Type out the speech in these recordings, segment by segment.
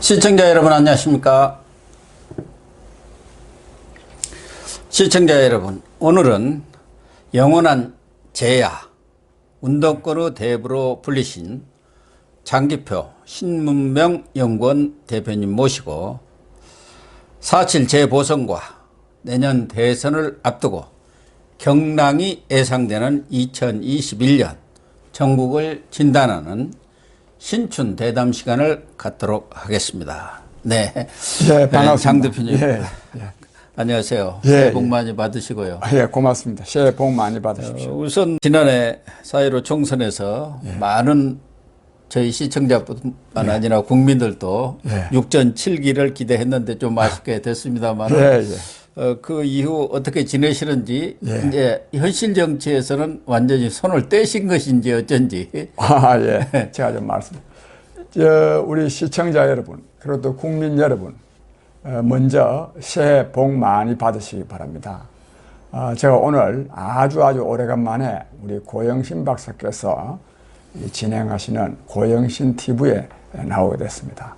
시청자 여러분 안녕하십니까? 시청자 여러분, 오늘은 영원한 제야 운동권의 대부로 불리신 장기표 신문명 연구원 대표님 모시고 4.7 재보선과 내년 대선을 앞두고 경랑이 예상되는 2021년 전국을 진단하는 신춘 대담 시간을 갖도록 하겠습니다. 네, 반갑습니다. 장 대표님. 예. 안녕하세요. 새해 복 많이 받으시고요. 고맙습니다. 새해 복 많이 받으십시오. 우선 지난해 4.15 총선에서 많은 저희 시청자뿐만 아니라 국민들도 6전 7기를 기대했는데 좀 아쉽게 됐습니다만 그 이후 어떻게 지내시는지 이제 현실 정치에서는 완전히 손을 떼신 것인지 어쩐지. 제가 좀 말씀. 우리 시청자 여러분, 그리고 또 국민 여러분, 먼저 새해 복 많이 받으시기 바랍니다. 제가 오늘 아주 오래간만에 우리 고영신 박사께서 진행하시는 고영신 TV에 나오게 됐습니다.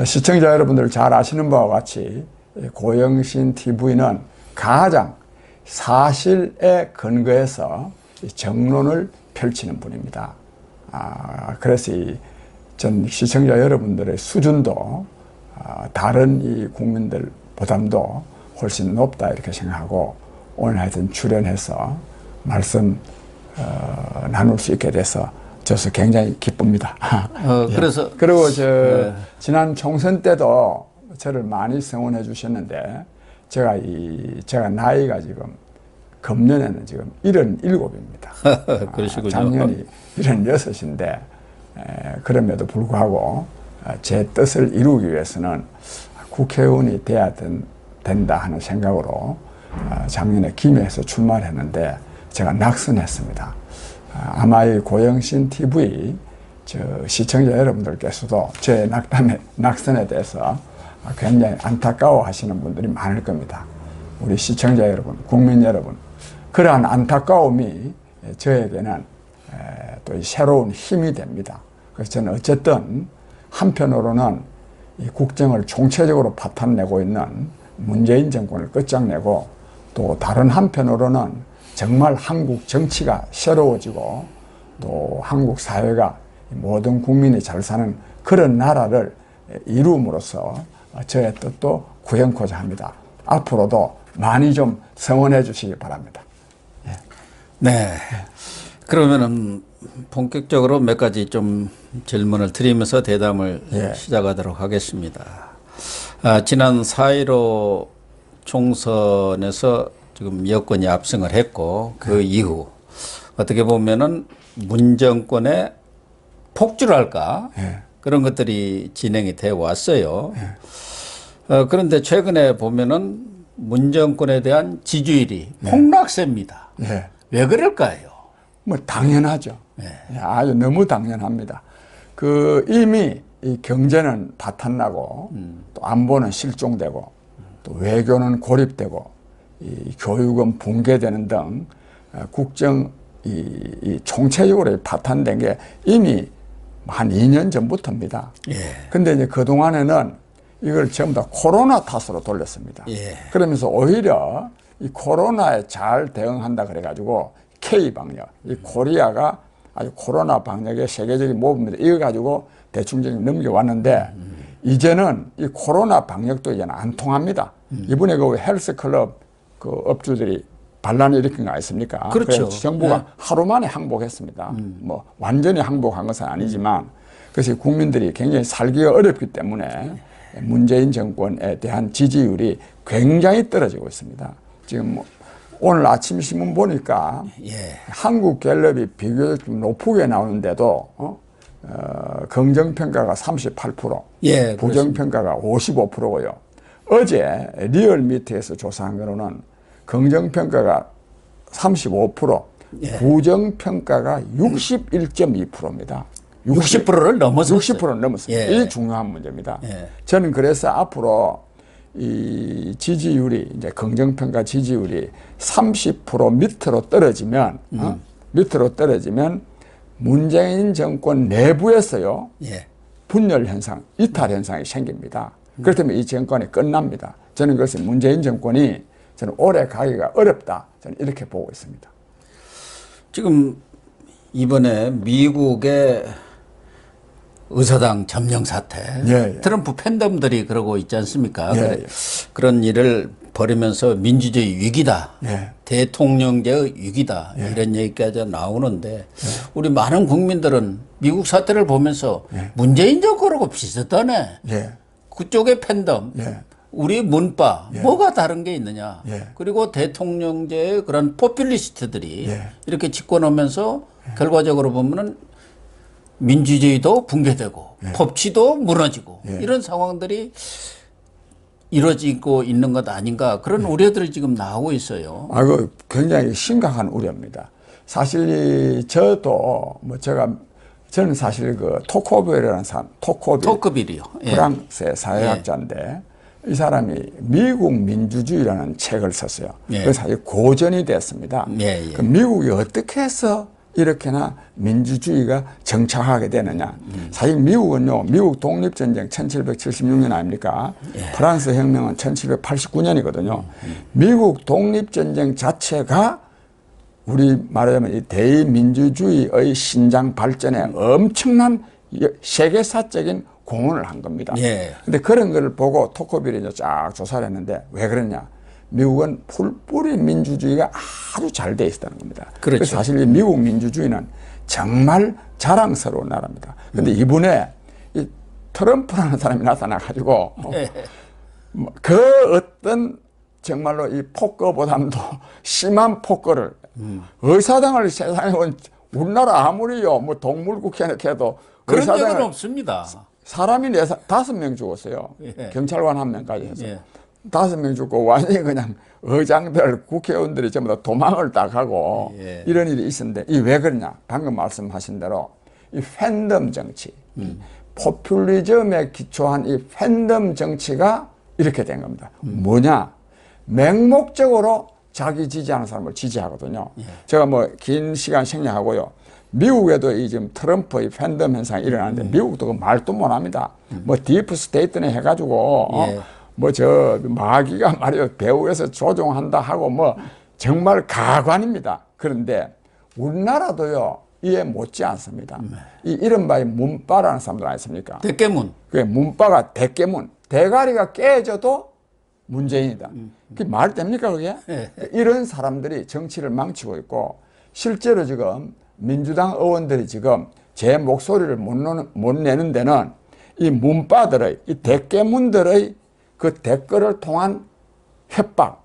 시청자 여러분들 잘 아시는 바와 같이 고영신 TV는 가장 사실에 근거해서 정론을 펼치는 분입니다. 그래서 전 시청자 여러분들의 수준도 다른 이 국민들보다도 훨씬 높다 이렇게 생각하고 오늘 하여튼 출연해서 말씀 나눌 수 있게 돼서 저서 굉장히 기쁩니다. 그래서 그리고 지난 총선 때도 저를 많이 성원해 주셨는데 제가 나이가 지금 금년에는 지금 77입니다. 그러시군요. 작년이 76인데 그럼에도 불구하고 제 뜻을 이루기 위해서는 국회의원이 돼야 된다 하는 생각으로 작년에 김해에서 출마를 했는데 제가 낙선했습니다. 아마 이 고영신 TV 시청자 여러분들께서도 제 낙선에 대해서 굉장히 안타까워 하시는 분들이 많을 겁니다. 우리 시청자 여러분, 국민 여러분, 그러한 안타까움이 저에게는 또 새로운 힘이 됩니다. 그래서 저는 어쨌든 한편으로는 이 국정을 총체적으로 파탄내고 있는 문재인 정권을 끝장내고 또 다른 한편으로는 정말 한국 정치가 새로워지고 또 한국 사회가 모든 국민이 잘 사는 그런 나라를 이룸으로써 저의 뜻도 구현코자 합니다. 앞으로도 많이 좀 성원해 주시기 바랍니다. 네. 그러면은 본격적으로 몇 가지 좀 질문을 드리면서 대담을 시작하도록 하겠습니다. 지난 4.15 총선에서 지금 여권이 압승을 했고 그 이후 어떻게 보면은 문정권의 폭주랄까 그런 것들이 진행이 되어 왔어요. 그런데 최근에 보면은 문정권에 대한 지지율이 폭락세입니다. 왜 그럴까요? 뭐 당연하죠. 아주 너무 당연합니다. 이미 이 경제는 파탄나고 또 안보는 실종되고 또 외교는 고립되고 이 교육은 붕괴되는 등 국정 이 총체적으로 파탄된 게 이미 한 2년 전부터입니다. 근데 이제 그동안에는 이걸 전부 다 코로나 탓으로 돌렸습니다. 그러면서 오히려 이 코로나에 잘 대응한다 그래가지고 K방역, 이 코리아가 아주 코로나 방역의 세계적인 모범입니다. 이거 가지고 대충 넘겨왔는데 이제는 이 코로나 방역도 이제는 안 통합니다. 이번에 그 헬스클럽 그 업주들이 반란을 일으킨 거 아니습니까? 그렇죠. 그래서 정부가 하루 만에 항복했습니다. 뭐 완전히 항복한 것은 아니지만 그래서 국민들이 굉장히 살기가 어렵기 때문에 문재인 정권에 대한 지지율이 굉장히 떨어지고 있습니다. 지금 오늘 아침 신문 보니까 한국갤럽이 비교적 좀 높게 나오는데도 긍정평가가 38%, 부정평가가 55%고요. 어제 리얼미터에서 조사한 거로는 긍정평가가 35%, 부정평가가 61.2%입니다. 60%를 넘었어요. 60%를 넘었습니다. 이게 중요한 문제입니다. 저는 그래서 앞으로 이 지지율이 이제 긍정평가 지지율이 30% 밑으로 떨어지면 밑으로 떨어지면 문재인 정권 내부에서요 분열 현상, 이탈 현상이 생깁니다. 그렇다면 이 정권이 끝납니다. 저는 그것이 문재인 정권이 저는 오래 가기가 어렵다. 저는 이렇게 보고 있습니다. 지금 이번에 미국의 의사당 점령 사태, 트럼프 팬덤들이 그러고 있지 않습니까? 그런 일을 벌이면서 민주주의 위기다, 대통령제의 위기다, 이런 얘기까지 나오는데 우리 많은 국민들은 미국 사태를 보면서 문재인 정권하고 비슷하네. 그쪽의 팬덤, 우리 문파, 뭐가 다른 게 있느냐. 그리고 대통령제의 그런 포퓰리스트들이 이렇게 집권하면서 결과적으로 보면은 민주주의도 붕괴되고 법치도 무너지고 이런 상황들이 이루어지고 있는 것 아닌가 그런 우려들이 지금 나오고 있어요. 그 굉장히 심각한 우려입니다. 사실 저도 저는 사실 그 토코빌이라는 사람, 토크빌이요. 프랑스의 사회학자인데 이 사람이 미국 민주주의라는 책을 썼어요. 그래서 사실 고전이 됐습니다. 그 미국이 어떻게 해서 이렇게나 민주주의가 정착하게 되느냐. 사실 미국은요, 미국 독립전쟁 1776년 아닙니까? 프랑스 혁명은 1789년이거든요. 미국 독립전쟁 자체가 우리 말하자면 이 대민주주의의 신장 발전에 엄청난 세계사적인 공헌을 한 겁니다. 근데 그런 걸 보고 토코빌이 쫙 조사를 했는데 왜 그러냐. 미국은 풀뿌리 민주주의가 아주 잘 돼 있었다는 겁니다. 그래서 사실 이 미국 민주주의는 정말 자랑스러운 나라입니다. 그런데 이번에 이 트럼프라는 사람이 나타나가지고 그 어떤 정말로 이 폭거보다도 심한 폭거를 의사당을 세상에 온 우리나라 아무리요 뭐 동물국회는 해도 그런 적은 없습니다. 사람이 5명 죽었어요. 경찰관 1명까지 해서. 5명 죽고 완전히 그냥 의장들, 국회의원들이 전부 다 도망을 딱 하고 이런 일이 있었는데 이 왜 그러냐? 방금 말씀하신 대로 이 팬덤 정치, 포퓰리즘에 기초한 이 팬덤 정치가 이렇게 된 겁니다. 뭐냐? 맹목적으로 자기 지지하는 사람을 지지하거든요. 제가 뭐 긴 시간 생략하고요. 미국에도 이 지금 트럼프의 팬덤 현상이 일어나는데 미국도 그 말도 못 합니다. 뭐 딥 스테이트네 해가지고 뭐 저 마귀가 말이요 배후에서 조종한다 하고 뭐 정말 가관입니다. 그런데 우리나라도요 이에 못지 않습니다. 이 이른바의 문바라는 사람들 아니십니까? 대깨문. 그게 문바가 대깨문. 대가리가 깨져도 문재인이다. 그게 말 됩니까 그게? 이런 사람들이 정치를 망치고 있고 실제로 지금 민주당 의원들이 지금 제 목소리를 못 내는 데는 이 문바들의 이 대깨문들의 그 댓글을 통한 협박,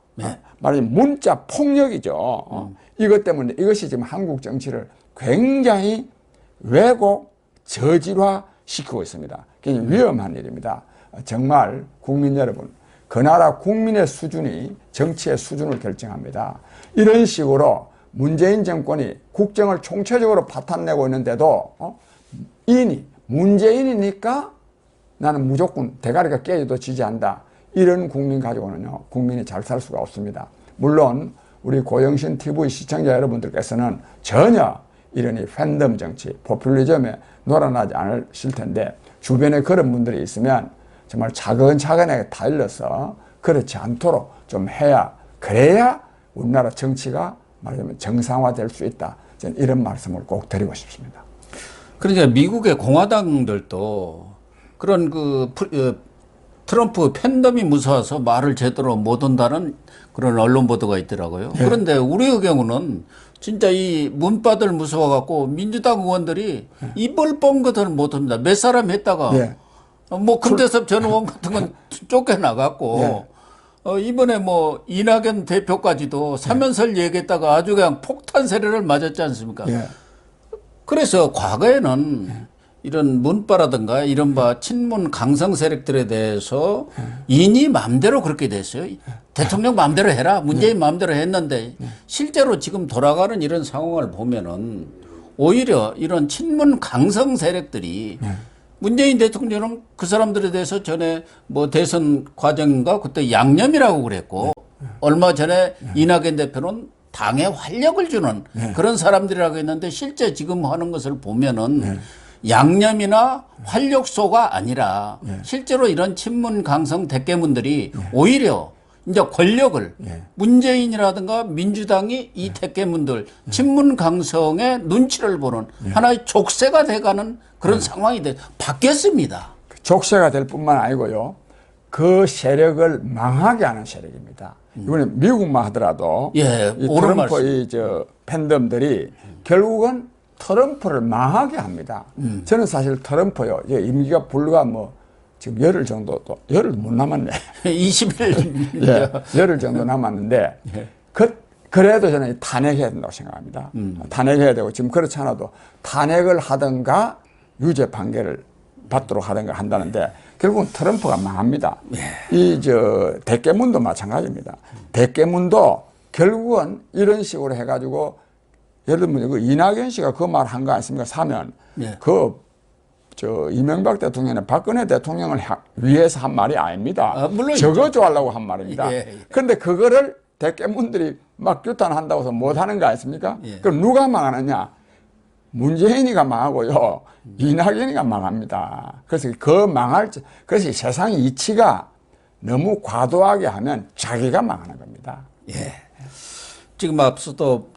말하자면 문자 폭력이죠. 이것 때문에 이것이 지금 한국 정치를 굉장히 왜곡, 저질화 시키고 있습니다. 굉장히 위험한 일입니다. 정말 국민 여러분, 그 나라 국민의 수준이 정치의 수준을 결정합니다. 이런 식으로 문재인 정권이 국정을 총체적으로 파탄내고 있는데도 문재인이니까 나는 무조건 대가리가 깨져도 지지한다. 이런 국민 가지고는요, 국민이 잘 살 수가 없습니다. 물론 우리 고영신 TV 시청자 여러분들께서는 전혀 이런 이 팬덤 정치, 포퓰리즘에 놀아나지 않으실 텐데 주변에 그런 분들이 있으면 정말 차근차근하게 달려서 그렇지 않도록 좀 해야, 그래야 우리나라 정치가 말하자면 정상화될 수 있다. 저는 이런 말씀을 꼭 드리고 싶습니다. 그러니까 미국의 공화당들도 그런 트럼프 팬덤이 무서워서 말을 제대로 못 한다는 그런 언론 보도가 있더라고요. 그런데 우리의 경우는 진짜 이 문바들 무서워갖고 민주당 의원들이 입을 뻥긋을 못 합니다. 몇 사람 했다가 뭐 금태섭 전 의원 같은 건 쫓겨나갔고 이번에 뭐 이낙연 대표까지도 사면설 얘기했다가 아주 그냥 폭탄 세례를 맞았지 않습니까? 그래서 과거에는 이런 문바라든가 이른바 친문 강성 세력들에 대해서 인이 마음대로 그렇게 됐어요. 대통령 마음대로 해라. 문재인 마음대로 했는데 실제로 지금 돌아가는 이런 상황을 보면은 오히려 이런 친문 강성 세력들이 문재인 대통령은 그 사람들에 대해서 전에 뭐 대선 과정인가 그때 양념이라고 그랬고 얼마 전에 이낙연 대표는 당에 활력을 주는 그런 사람들이라고 했는데 실제 지금 하는 것을 보면은 양념이나 활력소가 아니라 실제로 이런 친문 강성 대깨문들이 오히려 이제 권력을 문재인이라든가 민주당이 이 대깨문들 친문 강성의 눈치를 보는 하나의 족쇄가 돼가는 그런 상황이 바뀌었습니다. 족쇄가 될 뿐만 아니고요. 그 세력을 망하게 하는 세력입니다. 이번에 미국만 하더라도 이 트럼프 팬덤들이 결국은 트럼프를 망하게 합니다. 저는 사실 트럼프요. 임기가 불과 지금 열흘 정도도 열흘 못 남았네. 20일. 열흘 정도 남았는데 그래도 저는 탄핵해야 된다고 생각합니다. 탄핵해야 되고 지금 그렇지 않아도 탄핵을 하든가 유죄 판결을 받도록 하든가 한다는데 결국은 트럼프가 망합니다. 대깨문도 마찬가지입니다. 대깨문도 결국은 이런 식으로 해가지고 예를 들면 그 이낙연 씨가 그 말 한 거 아닙니까? 사면 이명박 대통령은 박근혜 대통령을 위해서 한 말이 아닙니다. 물론 적어주려고 한 말입니다. 그런데 그거를 대깨문들이 막 규탄한다고 해서 못하는 거 아닙니까? 그럼 누가 망하느냐? 문재인이가 망하고요. 이낙연이가 망합니다. 그래서 그래서 세상의 이치가 너무 과도하게 하면 자기가 망하는 겁니다. 지금 앞서도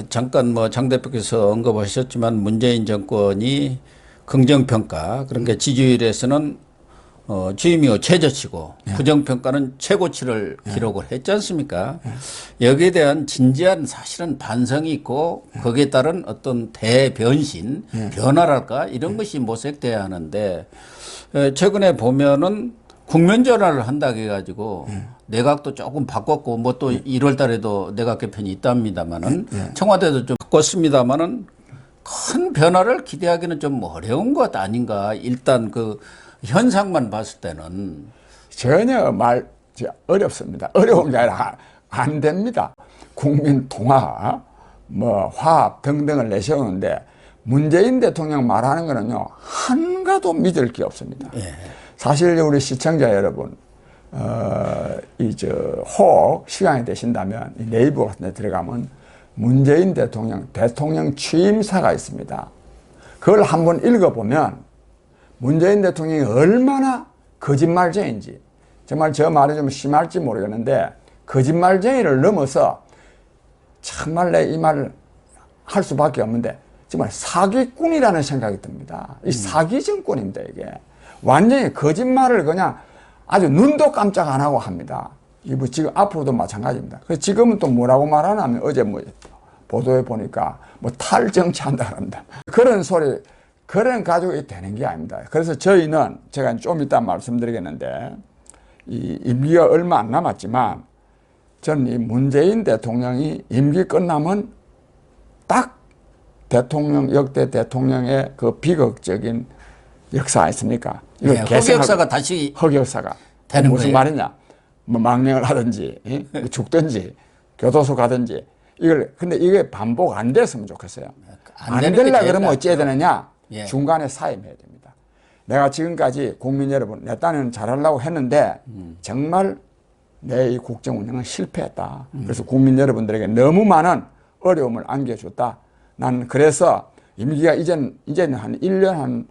잠깐 장 대표께서 언급하셨지만 문재인 정권이 긍정평가, 그러니까 지지율에서는 취임이후 최저치고 부정평가는 최고치를 기록을 했지 않습니까? 여기에 대한 진지한 사실은 반성이 있고 거기에 따른 어떤 대변신, 변화랄까 이런 것이 모색돼야 하는데 최근에 보면은 국면전환을 한다 해가지고 내각도 조금 바꿨고 또 1월 달에도 내각 개편이 있답니다만은 청와대도 좀 바꿨습니다만은 큰 변화를 기대하기는 좀 어려운 것 아닌가. 일단 그 현상만 봤을 때는 전혀 어렵습니다. 어려운 게 아니라 안 됩니다. 국민 통합, 화합 등등을 내세우는데 문재인 대통령 말하는 거는요 한가도 믿을 게 없습니다. 사실 우리 시청자 여러분, 혹 시간이 되신다면 네이버 같은 데 들어가면 문재인 대통령 취임사가 있습니다. 그걸 한번 읽어보면 문재인 대통령이 얼마나 거짓말쟁인지, 정말 저 말이 좀 심할지 모르겠는데 거짓말쟁이를 넘어서 정말 내 이 말을 할 수밖에 없는데 정말 사기꾼이라는 생각이 듭니다. 이 사기 정권입니다. 이게 완전히 거짓말을 그냥 아주 눈도 깜짝 안 하고 합니다. 지금 앞으로도 마찬가지입니다. 그래서 지금은 또 뭐라고 말하냐면 어제 보도에 보니까 탈정치한다 그런다. 그런 소리, 그런 가지고 되는 게 아닙니다. 그래서 저희는 제가 좀 이따 말씀드리겠는데 이 임기가 얼마 안 남았지만 저는 이 문재인 대통령이 임기 끝나면 딱 역대 대통령의 그 비극적인 역사 아닙니까? 흑역사가 다시 흑역사가 되는 무슨 거예요? 말이냐? 망명을 하든지 죽든지 교도소 가든지 근데 이게 반복 안 됐으면 좋겠어요. 안 되려 그러면 어찌해야 되느냐? 중간에 사임해야 됩니다. 내가 지금까지 국민 여러분, 내 딴에는 잘하려고 했는데 정말 내 이 국정 운영은 실패했다. 그래서 국민 여러분들에게 너무 많은 어려움을 안겨줬다. 난 그래서 임기가 이제는 한 1년 한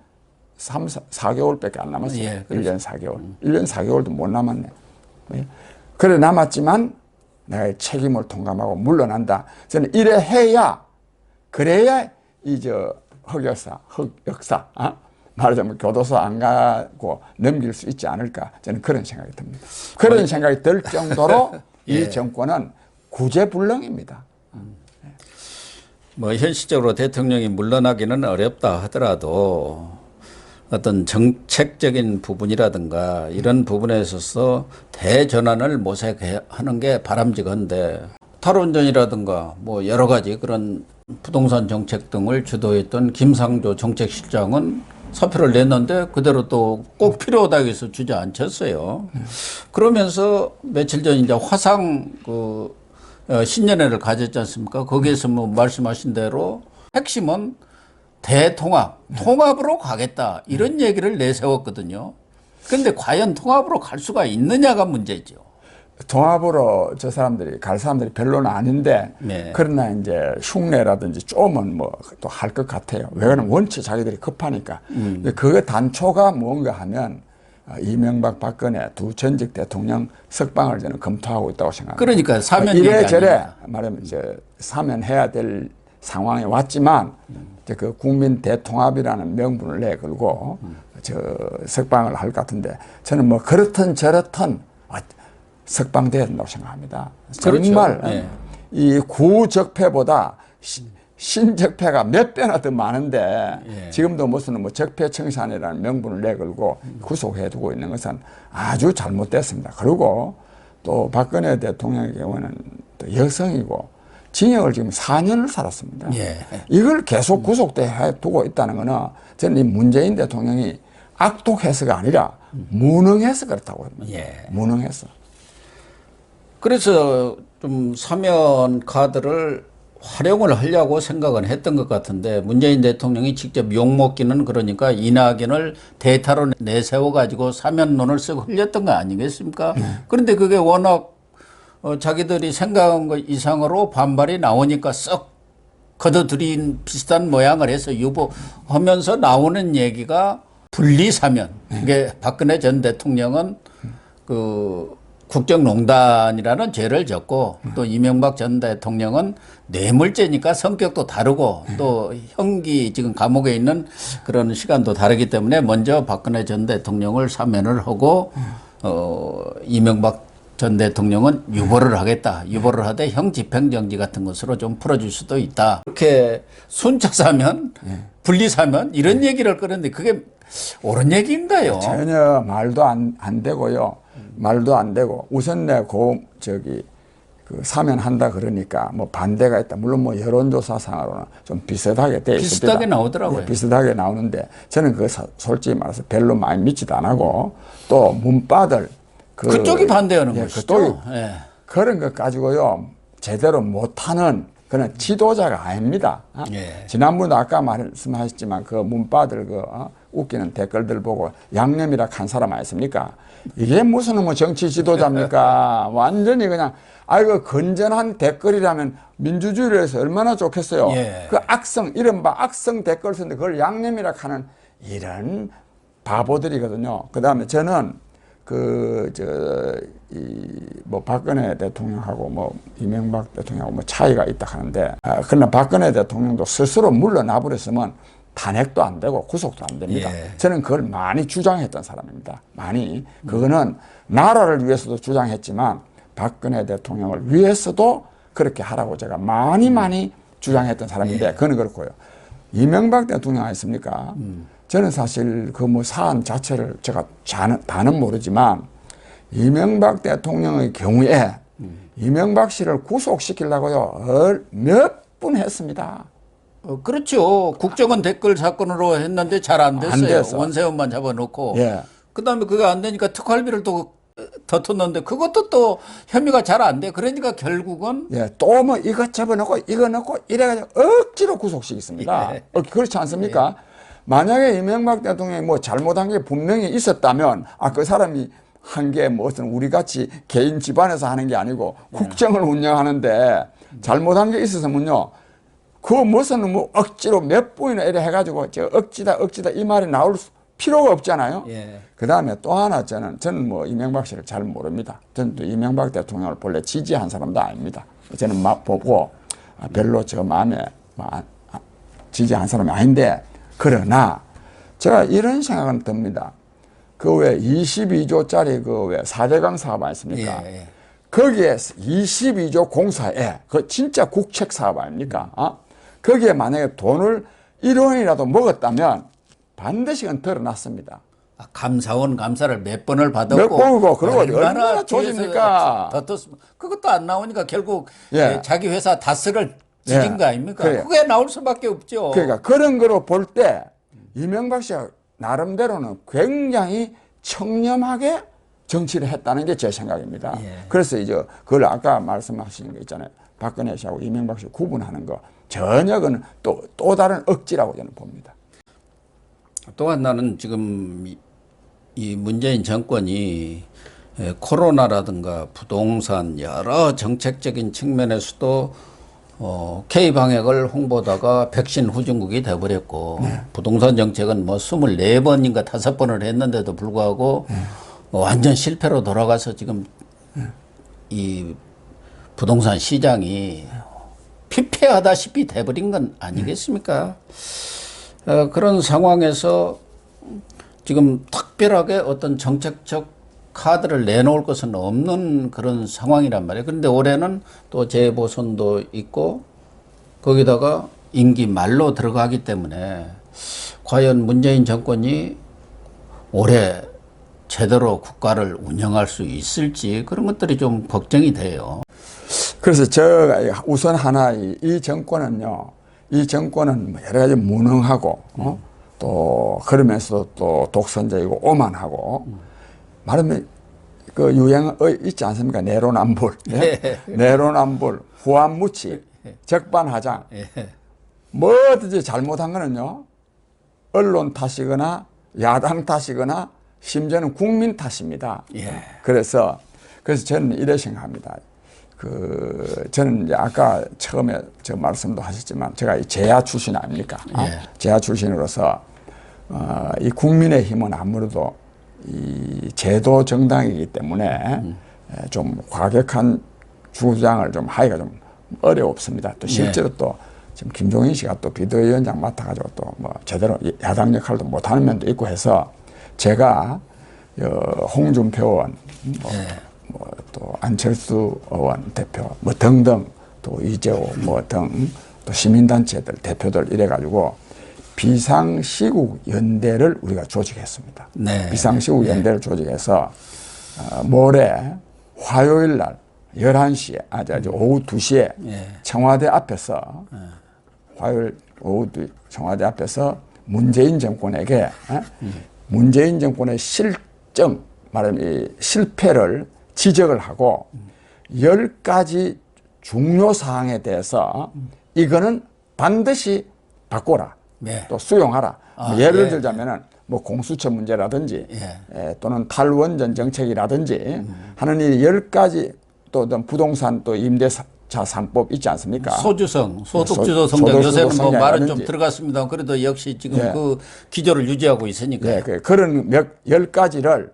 3, 4개월밖에 안 남았어요. 1년 4개월. 1년 4개월도 못 남았네. 그래 남았지만 내가 책임을 통감하고 물러난다. 저는 이래 해야, 그래야 흑역사, 말하자면 교도소 안 가고 넘길 수 있지 않을까. 저는 그런 생각이 듭니다. 그런 생각이 들 정도로 이 정권은 구제불능입니다. 현실적으로 대통령이 물러나기는 어렵다 하더라도 어떤 정책적인 부분이라든가 이런 부분에 있어서 대전환을 모색하는 게 바람직한데 탈원전이라든가 여러 가지 그런 부동산 정책 등을 주도했던 김상조 정책실장은 사표를 냈는데 그대로 또 꼭 필요하다 해서 주저앉혔어요. 그러면서 며칠 전 이제 화상 신년회를 가졌지 않습니까? 거기에서 말씀하신 대로 핵심은 대통합, 통합으로 가겠다 이런 얘기를 내세웠거든요. 그런데 과연 통합으로 갈 수가 있느냐가 문제죠. 통합으로 저 사람들이 갈 사람들이 별로는 아닌데 네. 그러나 이제 흉내라든지 좀은 뭐 또 할 것 같아요. 왜 그러면 원체 자기들이 급하니까. 근데 그 단초가 뭔가 하면 이명박 박근혜 두 전직 대통령 석방을 저는 검토하고 있다고 생각합니다. 그러니까 사면 이래저래 말하면 이제 사면해야 될 상황에 왔지만 이제 그 국민 대통합이라는 명분을 내걸고 저 석방을 할 것 같은데 저는 뭐 그렇든 저렇든 석방돼야 된다고 생각합니다. 그렇죠. 정말 네. 이 구적폐보다 신적폐가 몇 배나 더 많은데 예. 지금도 무슨 뭐 적폐청산이라는 명분을 내걸고 구속해두고 있는 것은 아주 잘못됐습니다. 그리고 또 박근혜 대통령의 경우는 또 여성이고 징역을 지금 4년을 살았습니다. 예. 이걸 계속 구속돼 두고 있다는 거는 저는 이 문재인 대통령이 악독해서가 아니라 무능해서 그렇다고 합니다. 예. 무능해서. 그래서 좀 사면 카드를 활용을 하려고 생각은 했던 것 같은데 문재인 대통령이 직접 욕먹기는 그러니까 이낙연을 대타로 내세워 가지고 사면론을 쓱 흘렸던 거 아니겠습니까? 그런데 그게 워낙 자기들이 생각한 것 이상으로 반발이 나오니까 썩 거둬들인 비슷한 모양을 해서 유보하면서 나오는 얘기가 분리사면. 이게 박근혜 전 대통령은 그 국정농단이라는 죄를 졌고 또 이명박 전 대통령은 뇌물죄니까 성격도 다르고 또 형기 지금 감옥에 있는 그런 시간도 다르기 때문에 먼저 박근혜 전 대통령을 사면을 하고 이명박 전 대통령은 유보를 하겠다. 유보를 하되 형 집행정지 같은 것으로 좀 풀어줄 수도 있다. 이렇게 순차사면, 분리사면 이런 얘기를 꺼냈는데 그게 옳은 얘기인가요? 전혀 말도 안 되고요. 말도 안 되고 우선 그 사면한다 그러니까 뭐 반대가 있다. 물론 뭐 여론조사상으로는 좀 비슷하게 돼 있습니다. 비슷하게 나오더라고요. 네, 비슷하게 나오는데 저는 그거 솔직히 말해서 별로 많이 믿지도 안 하고 또 문바들 그쪽이 반대하는 것이죠. 그쪽이 예. 그런 것 가지고요 제대로 못하는 그런 지도자가 아닙니다. 예. 지난번도 아까 말씀하셨지만 그 문바들 웃기는 댓글들 보고 양념이라 한 사람 아니십니까? 이게 무슨 뭐 정치 지도자입니까? 완전히 그냥 아이고 건전한 댓글이라면 민주주의를 해서 얼마나 좋겠어요. 예. 그 악성 이른바 악성 댓글 쓰는데 그걸 양념이라 하는 이런 바보들이거든요. 그다음에 저는 뭐 박근혜 대통령하고 뭐 이명박 대통령하고 뭐 차이가 있다 하는데 그러나 박근혜 대통령도 스스로 물러나 버렸으면 탄핵도 안 되고 구속도 안 됩니다. 예. 저는 그걸 많이 주장했던 사람입니다. 많이. 그거는 나라를 위해서도 주장했지만 박근혜 대통령을 위해서도 그렇게 하라고 제가 많이 주장했던 사람인데 그건 그렇고요. 이명박 대통령 아니십니까? 저는 사실 그 뭐 사안 자체를 제가 다는 모르지만 이명박 대통령의 경우에 이명박 씨를 구속시키려고요 몇 분 했습니다. 그렇죠. 국정원 댓글 사건으로 했는데 잘 안 됐어요. 안 돼서. 원세훈만 잡아놓고. 예. 그다음에 그게 안 되니까 특활비를 또 더 텄는데 그것도 또 혐의가 잘 안 돼. 그러니까 결국은 또 뭐 이거 접어넣고 이거 넣고 이래가지고 억지로 구속시켰습니다. 예. 그렇지 않습니까? 만약에 이명박 대통령이 뭐 잘못한 게 분명히 있었다면 그 사람이 한 게 무슨 우리 같이 개인 집안에서 하는 게 아니고 국정을 운영하는데 잘못한 게 있었으면요. 그 무슨 뭐 억지로 몇 번이나 이래 해가지고 저 억지다 이 말이 나올 필요가 없잖아요. 예. 그 다음에 또 하나 저는 뭐 이명박 씨를 잘 모릅니다. 저는 또 이명박 대통령을 본래 지지한 사람도 아닙니다. 저는 보고 별로 저 마음에 지지한 사람이 아닌데 그러나 제가 이런 생각은 듭니다. 그 왜 22조짜리 그 왜 4대강 사업 아닙니까? 예. 거기에 22조 공사에 그 진짜 국책 사업 아닙니까? 거기에 만약에 돈을 1원이라도 먹었다면 반드시 그건 드러났습니다. 감사원 감사를 몇 번을 받았고 몇 번이고 그러고 얼마나 조집니까? 더 떴으면 그것도 안 나오니까 결국 예. 자기 회사 다스를 지진 예. 거 아닙니까? 그래요. 그게 나올 수밖에 없죠. 그러니까 그런 거로 볼 때 이명박 씨가 나름대로는 굉장히 청렴하게 정치를 했다는 게 제 생각입니다. 예. 그래서 이제 그걸 아까 말씀하신 거 있잖아요. 박근혜 씨하고 이명박 씨 구분하는 거 전혀 그는 또 다른 억지라고 저는 봅니다. 또한 나는 지금 이 문재인 정권이 코로나라든가 부동산 여러 정책적인 측면에서도 K방역을 홍보다가 백신 후진국이 돼버렸고 부동산 정책은 뭐 24번인가 5번을 했는데도 불구하고 완전 실패로 돌아가서 지금 이 부동산 시장이 피폐하다시피 돼버린 건 아니겠습니까? 그런 상황에서 지금 특별하게 어떤 정책적 카드를 내놓을 것은 없는 그런 상황이란 말이에요. 그런데 올해는 또 재보선도 있고 거기다가 임기 말로 들어가기 때문에 과연 문재인 정권이 올해 제대로 국가를 운영할 수 있을지 그런 것들이 좀 걱정이 돼요. 그래서 제가 우선 하나 이 정권은요, 이 정권은 여러 가지 무능하고 또 그러면서도 또 독선적이고 오만하고 말하면 그 유행 있지 않습니까? 내로남불, 예? 내로남불, 후한무치, 적반하장. 뭐든지 잘못한 거는요, 언론 탓이거나 야당 탓이거나 심지어는 국민 탓입니다. 그래서 저는 이래 생각합니다. 저는 이제 아까 처음에 저 말씀도 하셨지만 제가 재야 출신 아닙니까? 재야 출신으로서 이 국민의힘은 아무래도 이 제도 정당이기 때문에 좀 과격한 주장을 좀 하기가 좀 어렵습니다. 또 실제로 또 지금 김종인 씨가 또 비대위원장 맡아가지고 또 뭐 제대로 야당 역할도 못하는 면도 있고 해서 제가 홍준표 의원, 또 안철수 의원 대표, 뭐 등등 또 이재호 뭐 등 또 시민단체들 대표들 이래가지고 비상시국 연대를 우리가 조직했습니다. 비상시국 연대를 조직해서 모레 화요일 날 11시에 오후 2시에 청와대 앞에서 화요일 오후 청와대 앞에서 문재인 정권에게 문재인 정권의 실정 말하면 이 실패를 지적을 하고 10가지 중요 사항에 대해서 이거는 반드시 바꿔라. 또 수용하라. 예를 들자면은 뭐 공수처 문제라든지 또는 탈원전 정책이라든지 하는 이 10가지 또 부동산 또 임대차 3법 있지 않습니까? 소주성, 소득주도 성장 요새는 뭐 말은 좀 들어갔습니다. 그래도 역시 지금 그 기조를 유지하고 있으니까. 그런 10가지를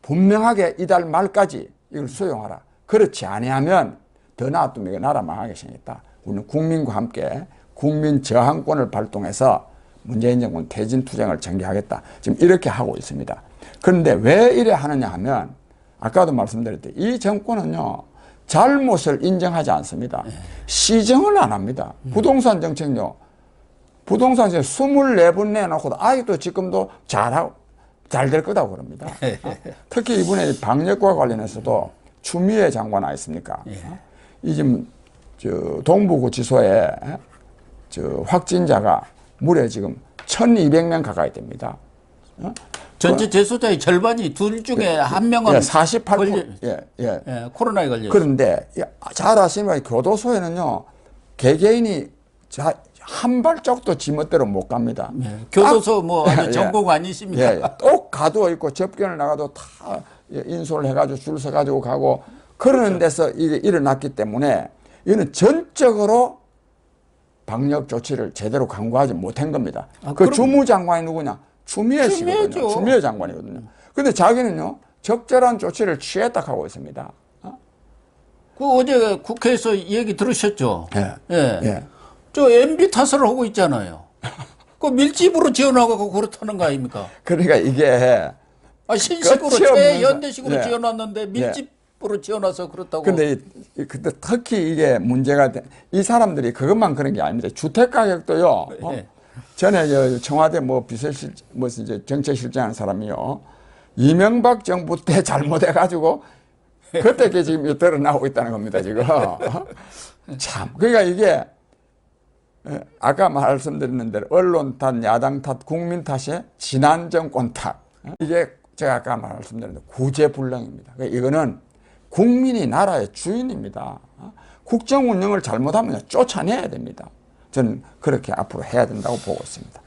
분명하게 이달 말까지 이걸 수용하라. 그렇지 아니하면 더 나아두면 이거 나라 망하게 생겼다. 우리는 국민과 함께 국민 저항권을 발동해서 문재인 정권 퇴진투쟁을 전개하겠다. 지금 이렇게 하고 있습니다. 그런데 왜 이래 하느냐 하면 아까도 말씀드렸듯이 이 정권은요 잘못을 인정하지 않습니다. 시정을 안 합니다. 부동산 정책요. 부동산 정책 24번 내놓고도 아직도 지금도 잘하고 잘 될 거다고 그럽니다. 특히 이번에 방역과 관련해서도 추미애 장관 아니십니까? 이 지금 동부구치소에 확진자가 무려 지금 1,200명 가까이 됩니다. 전체 재소자의 절반이 둘 중에 한 명은 48% 코로나에 걸려. 그런데 잘 아시면 교도소에는요 개개인이 한 발짝도 지멋대로 못 갑니다. 교도소 뭐 아주 전공 아니십니까? 똑 가두어 있고 접견을 나가도 다 인솔을 해가지고 줄 서가지고 가고 그러는 데서 이게 일어났기 때문에 이거는 전적으로 방역 조치를 제대로 강구하지 못한 겁니다. 그 주무장관이 누구냐? 추미애 씨거든요. 추미애 장관이거든요. 근데 자기는요 적절한 조치를 취했다고 하고 있습니다. 그 어제 국회에서 얘기 들으셨죠? 저 MB 탓을 하고 있잖아요. 그 밀집으로 지어나가고 그렇다는 거 아닙니까? 그러니까 이게 신식으로 최연대식으로 지어놨는데 밀집으로 지어놔서 그렇다고. 근데 특히 이게 문제가 이 사람들이 그것만 그런 게 아닙니다. 주택 가격도요. 전에 청와대 뭐 이제 정책실장하는 사람이요. 이명박 정부 때 잘못해가지고 그때 지금 드러나고 있다는 겁니다 지금. 참 그러니까 이게 아까 말씀드렸는 대로 언론 탓, 야당 탓, 국민 탓에 지난 정권 탓. 이게 제가 아까 말씀드린 대로 구제불능입니다. 그러니까 이거는 국민이 나라의 주인입니다. 국정 운영을 잘못하면 쫓아내야 됩니다. 저는 그렇게 앞으로 해야 된다고 보고 있습니다.